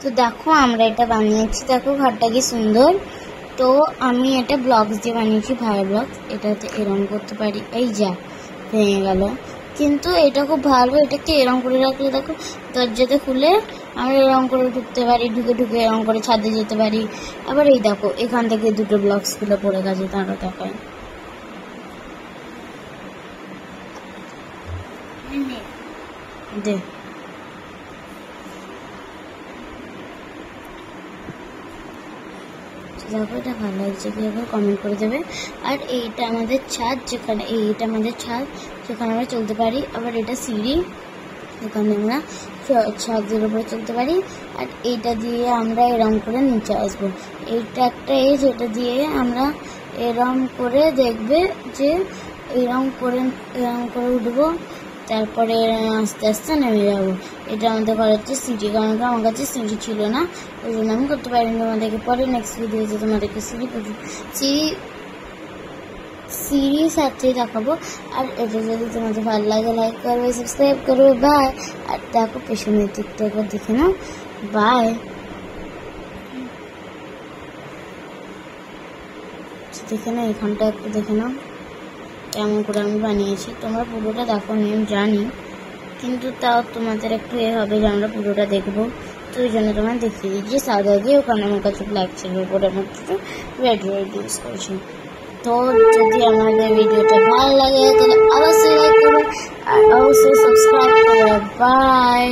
তো দেখো আমরা এটা বানিয়েছি, দেখো ঘরটা কি সুন্দর। তো আমি এটা ব্লকস দিয়ে বানিয়েছি, ভাইয়ের ব্লকস। এটাতে এরম করতে পারি, এই যা ভেঙে গেল, কিন্তু এটা খুব ভালো। এটাকে এরম করে রাখলে দেখো দরজাতে খুলে আমরা এরম করে ঢুকতে পারি, ঢুকে ঢুকে এরম করে ছাদে যেতে পারি। আবার এই দেখো এখান থেকে দুটো ব্লকস খুলে পড়ে গেছে, তারা দেখায় দে। দেখো এটা ভালো লাগছে কি, একবার কমেন্ট করে দেবে। আর এইটা আমাদের ছাদ, যেখানে এইটা আমাদের ছাদ, সেখানে আমরা চলতে পারি। আবার এটা সিঁড়ি, এখানে আমরা ছাদের উপরে চলতে পারি। আর এইটা দিয়ে আমরা এরম করে নিচে আসবো। এইটা একটা এজ, এটা দিয়ে আমরা এরম করে দেখবে যে এরম করে উঠবো, তারপরে আস্তে আস্তে নেমে যাবো। এটা আমাদের করা হচ্ছে সিঁড়ি, কারণ আমার কাছে সিঁড়ি ছিল না, ওই জন্য আমি করতে পারিনি। তোমাদেরকে পরে নেক্সট ভিডিওতে তোমাদেরকে সিঁড়ি সাথে দেখাবো। আর এটা যদি তোমাদের ভালো লাগে লাইক করবে, সাবস্ক্রাইব করবে, বাই। আর দেখো পেছনের দিকটা একবার দেখে নাও, বাই। দেখে নাও এখানটা একটু দেখে নাও কেমন করে আমি বানিয়েছি। তোমরা পুরোটা দেখো নি আমি জানি, কিন্তু তাও তোমাদের একটু হবে যে আমরা পুরোটা দেখবো, তো ওই জন্য তোমার দেখিয়ে দিচ্ছি। সাদা দিয়ে ওখানে আমার কাছে ব্ল্যাক ছিল, ওপরে আমার কিছু রেড ইউজ করেছি। তো যদি আমাদের ভিডিওটা ভালো লাগে তাহলে অবশ্যই লাইক করো আর অবশ্যই সাবস্ক্রাইব করো। বাই।